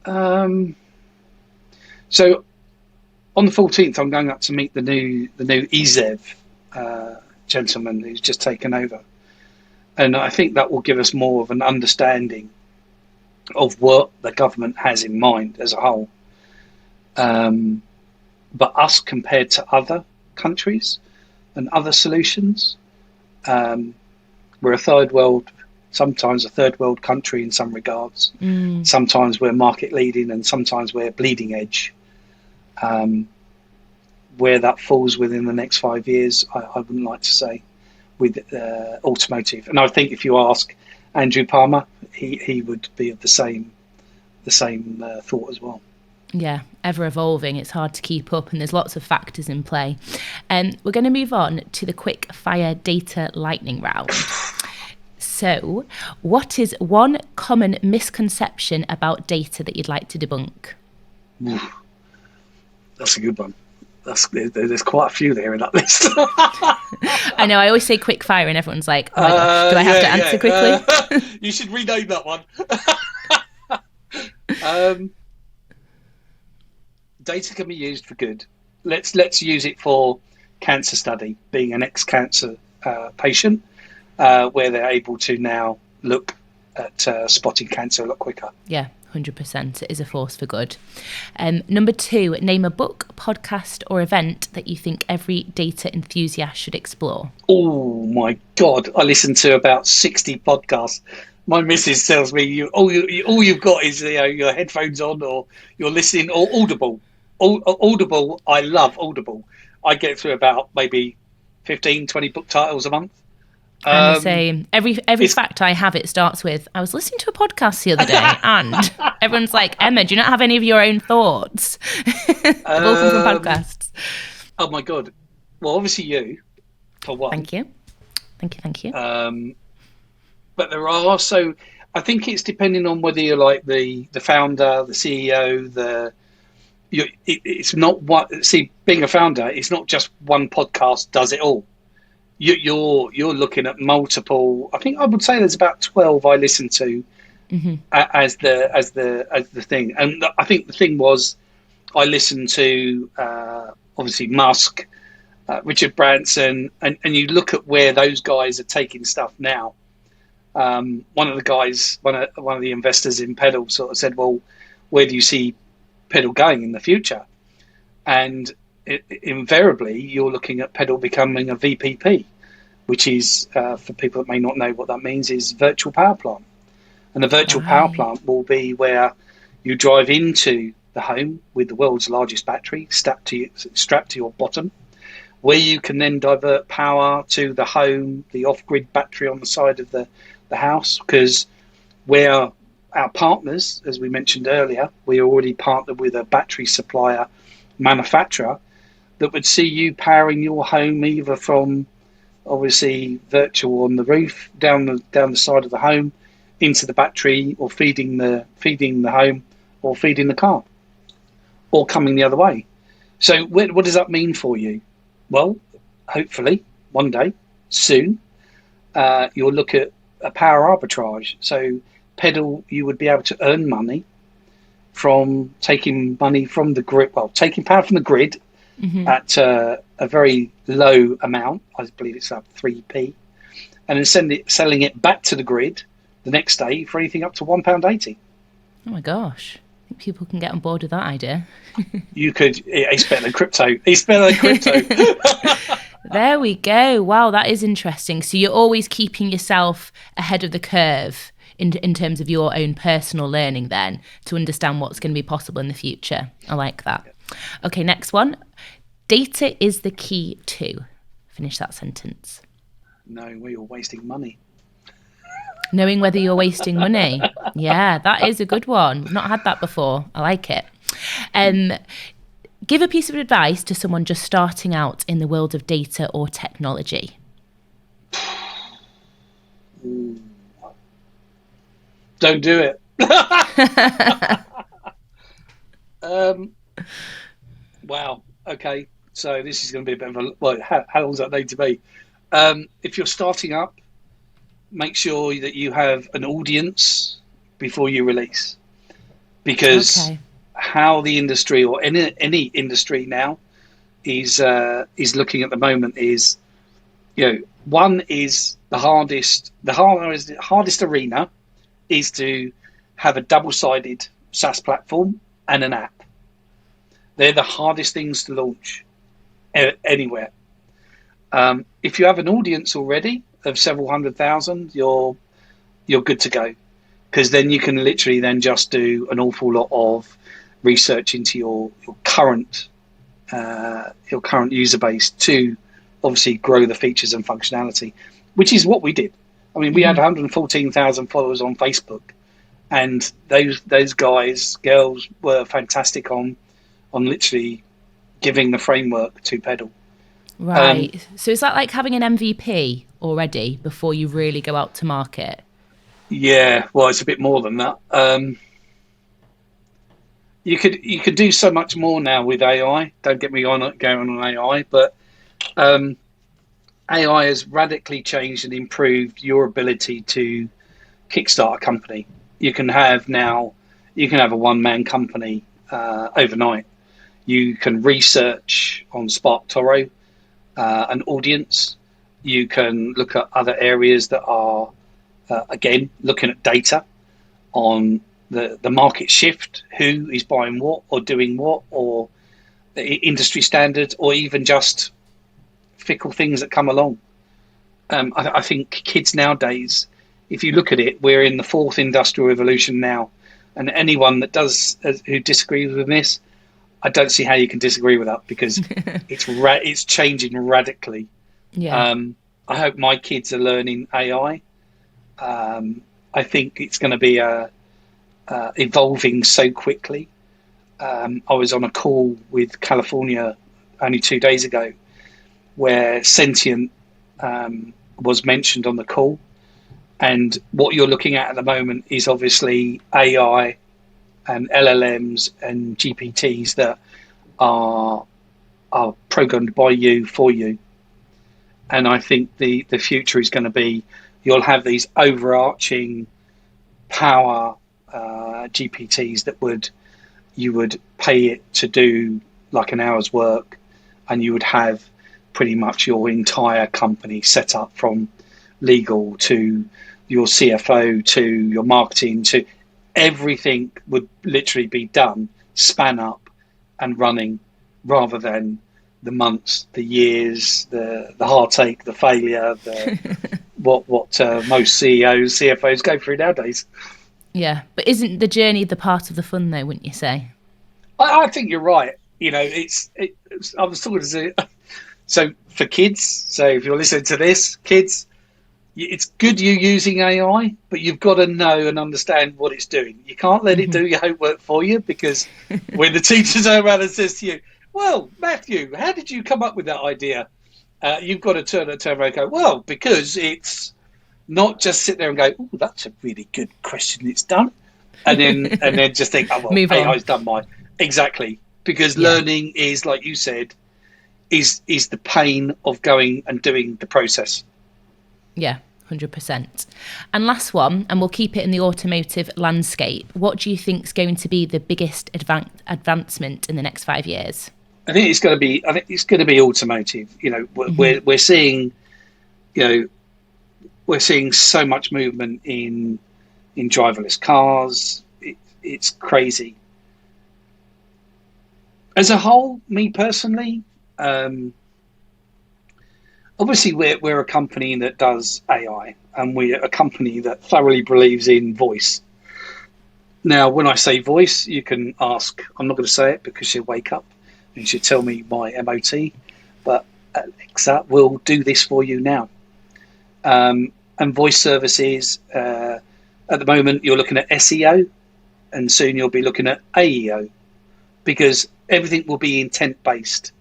So on the 14th, I'm going up to meet the new EZEV gentleman who's just taken over. And I think that will give us more of an understanding of what the government has in mind as a whole. But us compared to other countries and other solutions, we're sometimes a third world country in some regards. Sometimes we're market leading and sometimes we're bleeding edge. Where that falls within the next 5 years, I wouldn't like to say with automotive. And I think if you ask Andrew Palmer, he would be of the same thought as well. Yeah, ever evolving. It's hard to keep up and there's lots of factors in play. We're going to move on to the quick fire data lightning round. So, what is one common misconception about data that you'd like to debunk? That's a good one. There's quite a few there in that list. I know, I always say quick fire and everyone's like, oh my gosh, do I have to answer quickly? You should rename that one. Data can be used for good. Let's use it for cancer study, being an ex-cancer patient, where they're able to now look at spotting cancer a lot quicker. Yeah, 100%. It is a force for good. Number 2, name a book, podcast or event that you think every data enthusiast should explore. Oh my God, I listen to about 60 podcasts. My missus tells me all you've got is your headphones on, or you're listening, or Audible. Audible, I love Audible. I get through about maybe 15, 20 book titles a month. I'm the same. Every fact I have, it starts with, I was listening to a podcast the other day, and everyone's like, Emma, do you not have any of your own thoughts? They've all come from podcasts. Oh my God. Well, obviously you, for one. Thank you. But there are also, I think it's depending on whether you're like the founder, the CEO, it's not what. See, being a founder, it's not just one podcast does it all. You're looking at multiple. I think I would say there's about 12 I listen to as the thing. And I think the thing was, I listened to obviously Musk, Richard Branson, and you look at where those guys are taking stuff now. One of the investors in Pedal sort of said, "Well, where do you see Pedal going in the future?" And invariably, you're looking at Pedal becoming a VPP, which is, for people that may not know what that means, is virtual power plant. And a virtual power plant will be where you drive into the home with the world's largest battery strapped to your bottom, where you can then divert power to the home, the off-grid battery on the side of the house, because we're our partners, as we mentioned earlier. We already partnered with a battery supplier manufacturer that would see you powering your home either from obviously virtual on the roof, down the side of the home, into the battery, or feeding the home, or feeding the car, or coming the other way. So what does that mean for you? Well, hopefully one day soon, you'll look at a power arbitrage. So Pedal, you would be able to earn money from taking money from the grid, taking power from the grid at a very low amount. I believe it's up 3p, and then selling it back to the grid the next day for anything up to £1.80. Oh my gosh. I think people can get on board with that idea. You could. It's better than crypto. It's better than crypto. There we go. Wow, that is interesting. So you're always keeping yourself ahead of the curve in terms of your own personal learning then, to understand what's going to be possible in the future. I like that. Okay, next one. Data is the key to. Finish that sentence. Knowing where you're wasting money. Knowing whether you're wasting money. Yeah, that is a good one. We've not had that before. I like it. Give a piece of advice to someone just starting out in the world of data or technology. Don't do it. Wow. Okay. So this is going to be a bit of a... how long does that need to be? If you're starting up, make sure that you have an audience before you release. Because how the industry, or any industry now, is looking at the moment is, one is the hardest arena is to have a double-sided SaaS platform and an app. They're the hardest things to launch anywhere. If you have an audience already of several 100,000, you're good to go, because then you can literally then just do an awful lot of research into your current user base to obviously grow the features and functionality, which is what we did. I mean, we had 114,000 followers on Facebook, and those guys, girls were fantastic on literally giving the framework to Pedal. Right. So is that like having an MVP already before you really go out to market? Yeah. Well, it's a bit more than that. You could do so much more now with AI. Don't get me going on AI, but AI has radically changed and improved your ability to kickstart a company. You can have a one-man company overnight. You can research on SparkToro an audience. You can look at other areas that are, again, looking at data on the market shift, who is buying what or doing what, or industry standards, or even just fickle things that come along. I think kids nowadays, if you look at it, we're in the fourth industrial revolution now, and anyone that who disagrees with this, I don't see how you can disagree with that, because it's changing radically. Yeah. I hope my kids are learning AI. I think it's going to be evolving so quickly. I was on a call with California only 2 days ago, where sentient was mentioned on the call, and what you're looking at the moment is obviously AI and LLMs and GPTs that are programmed by you for you. And I think the future is going to be, you'll have these overarching power GPTs that you would pay it to do like an hour's work, and you would have pretty much your entire company set up, from legal to your CFO to your marketing to everything would literally be done, span up and running, rather than the months, the years, the heartache, the failure, what most CEOs, CFOs go through nowadays. Yeah, but isn't the journey the part of the fun, though? Wouldn't you say? I think you're right. I was talking to, so for kids. So if you're listening to this, kids, it's good you using AI, but you've got to know and understand what it's doing. You can't let it do your homework for you, because when the teacher turns around and says to you, "Well, Matthew, how did you come up with that idea?" You've got to turn around and go, "Well, because it's not just sit there and go, oh, that's a really good question. It's done," and then just think, "Oh well, Move on. AI's done mine." Exactly, because learning is, like you said, is the pain of going and doing the process. Yeah, 100%. And last one, and we'll keep it in the automotive landscape. What do you think is going to be the biggest advancement in the next 5 years? I think it's going to be automotive. We're seeing, we're seeing so much movement in driverless cars. It's crazy. As a whole, me personally, obviously we're a company that does AI, and we're a company that thoroughly believes in voice. Now, when I say voice, you can ask, I'm not going to say it because she'll wake up and she'll tell me my MOT, but Alexa will do this for you now. And voice services, at the moment, you're looking at SEO, and soon you'll be looking at AEO, because everything will be intent-based.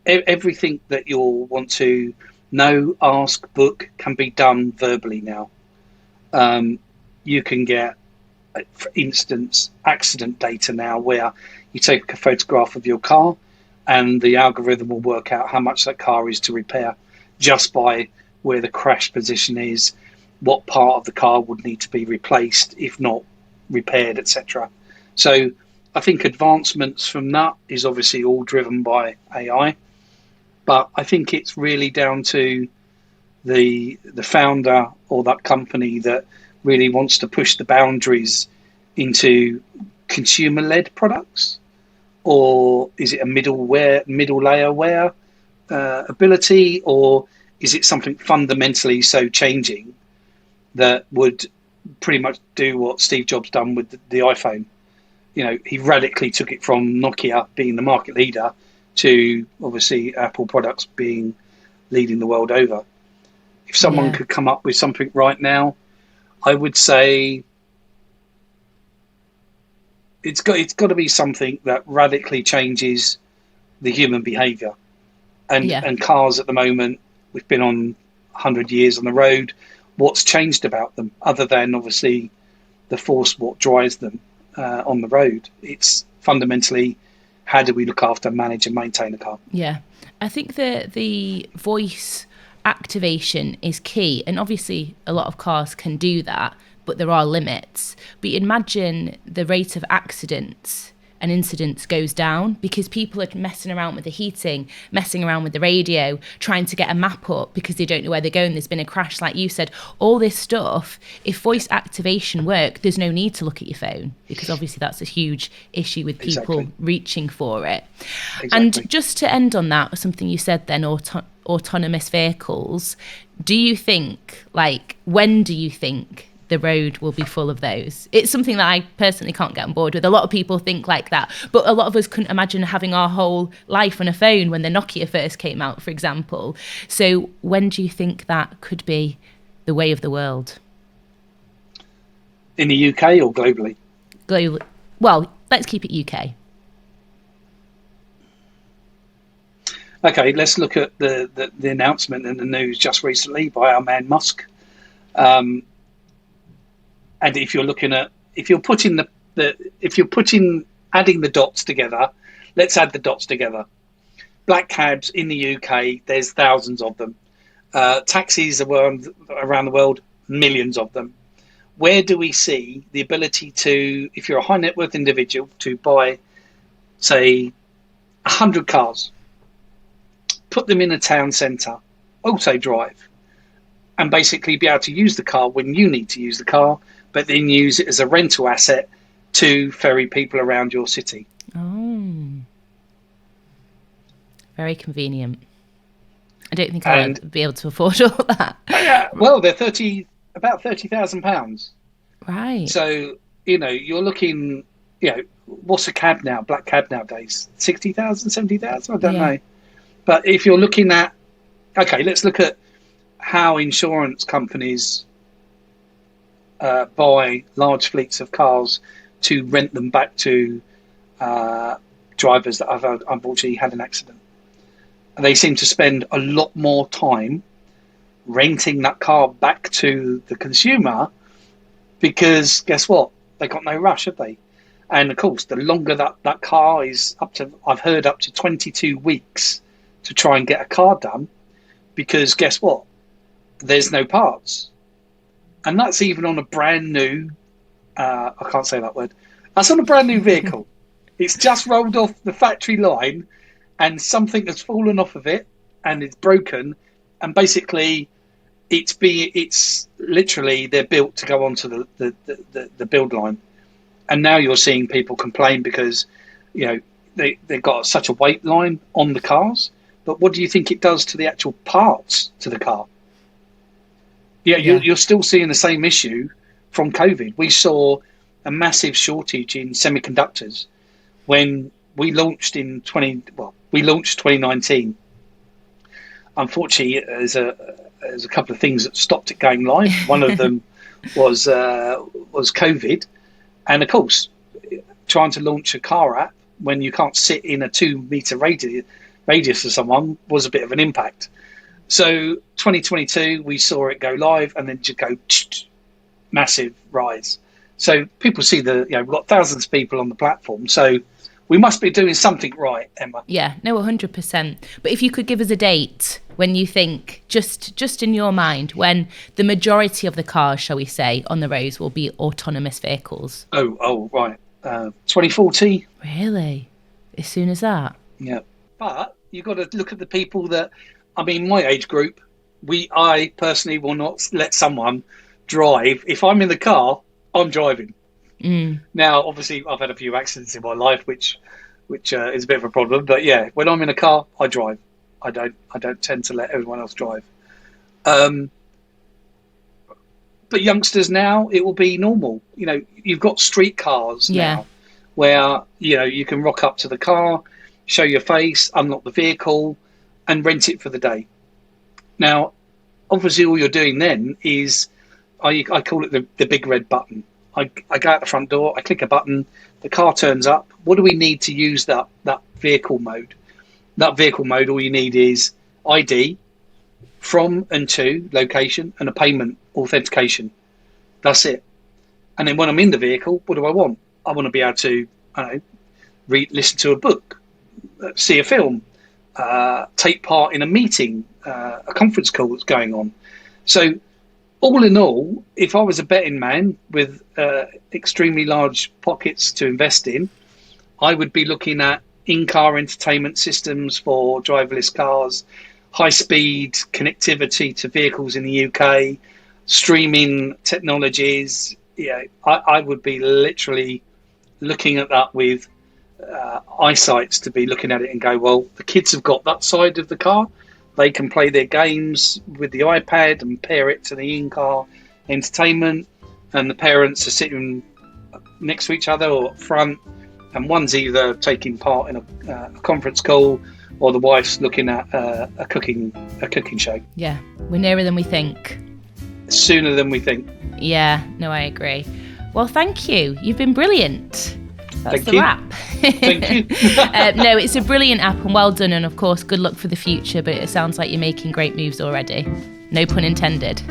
Everything that you'll want to know, ask, book can be done verbally now. You can get, for instance, accident data now, where you take a photograph of your car and the algorithm will work out how much that car is to repair just by where the crash position is, what part of the car would need to be replaced, if not repaired, etc. So I think advancements from that is obviously all driven by AI, but I think it's really down to the founder or that company that really wants to push the boundaries into consumer-led products, or is it a middle layer wear ability, or is it something fundamentally so changing that would pretty much do what Steve Jobs done with the iPhone? He radically took it from Nokia being the market leader to obviously Apple products being leading the world over. If someone could come up with something right now, I would say it's got to be something that radically changes the human behaviour. And cars at the moment, we've been on 100 years on the road. What's changed about them, other than obviously the force what drives them on the road? It's fundamentally, how do we look after, manage and maintain a car? Yeah, I think the voice activation is key, and obviously a lot of cars can do that, but there are limits. But imagine the rate of accidents and incidents goes down because people are messing around with the heating, messing around with the radio, trying to get a map up because they don't know where they're going. There's been a crash, like you said, all this stuff. If voice activation worked, there's no need to look at your phone, because obviously that's a huge issue with people reaching for it. Exactly. And just to end on that, something you said then, autonomous vehicles, do you think, when do you think the road will be full of those? It's something that I personally can't get on board with. A lot of people think like that, but a lot of us couldn't imagine having our whole life on a phone when the Nokia first came out, for example. So when do you think that could be the way of the world? In the UK or globally? Globally. Well, let's keep it UK. Okay, let's look at the announcement in the news just recently by our man Musk. And if you're adding the dots together, let's add the dots together. Black cabs in the UK, there's thousands of them. Taxis around the world, millions of them. Where do we see the ability to, if you're a high net worth individual, to buy, say, 100 cars? put them in a town centre, auto drive, and basically be able to use the car when you need to use the car, but then use it as a rental asset to ferry people around your city. Oh, very convenient. I don't think I'll be able to afford all that. Yeah, well, they're about £30,000. Right. So, you're looking, what's a cab now? Black cab nowadays? 60,000, 70,000? I don't know. But if you're looking at, okay, let's look at how insurance companies buy large fleets of cars to rent them back to drivers that have unfortunately had an accident. And they seem to spend a lot more time renting that car back to the consumer because guess what? They got no rush, have they? And of course, the longer that car is I've heard up to 22 weeks to try and get a car done because guess what? There's no parts. And that's even on a brand new, I can't say that word. That's on a brand new vehicle. It's just rolled off the factory line and something has fallen off of it and it's broken. And basically it's literally, they're built to go onto the build line. And now you're seeing people complain because, they've got such a wait line on the cars. But what do you think it does to the actual parts to the car? Yeah. You're still seeing the same issue from COVID. We saw a massive shortage in semiconductors when we launched 2019. Unfortunately, there's a couple of things that stopped it going live. One of them was COVID, and of course, trying to launch a car app when you can't sit in a 2-meter radius of someone was a bit of an impact. So 2022, we saw it go live and then just go massive rise. So people see we've got thousands of people on the platform. So we must be doing something right, Emma. Yeah, no, 100%. But if you could give us a date when you think, just in your mind, when the majority of the cars, shall we say, on the roads will be autonomous vehicles. Oh, right. 2040. Really? As soon as that? Yeah. But you've got to look at the people that, my age group, I personally will not let someone drive. If I'm in the car, I'm driving. Now, obviously, I've had a few accidents in my life, which is a bit of a problem. But yeah, when I'm in a car, I drive. I don't tend to let everyone else drive. But youngsters now, it will be normal. You've got street cars now, where you can rock up to the car, show your face, unlock the vehicle, and rent it for the day. Now, obviously, all you're doing then is I call it the big red button. I go out the front door, I click a button, the car turns up. What do we need to use that vehicle mode? That vehicle mode, all you need is ID, from and to location, and a payment authentication. That's it. And then when I'm in the vehicle, what do I want? I want to be able to, listen to a book, see a film, take part in a meeting, a conference call that's going on. So all in all, if I was a betting man with extremely large pockets to invest in, I would be looking at in-car entertainment systems for driverless cars, high-speed connectivity to vehicles in the UK, streaming technologies. I would be literally looking at that with eyesights to be looking at it and go, well, the kids have got that side of the car. They can play their games with the iPad and pair it to the in-car entertainment, and the parents are sitting next to each other or up front, and one's either taking part in a conference call or the wife's looking at a cooking show. Yeah, we're nearer than we think. Sooner than we think. Yeah, no, I agree. Well, thank you. You've been brilliant. That's the wrap. Thank you. No, it's a brilliant app and well done. And of course, good luck for the future. But it sounds like you're making great moves already. No pun intended.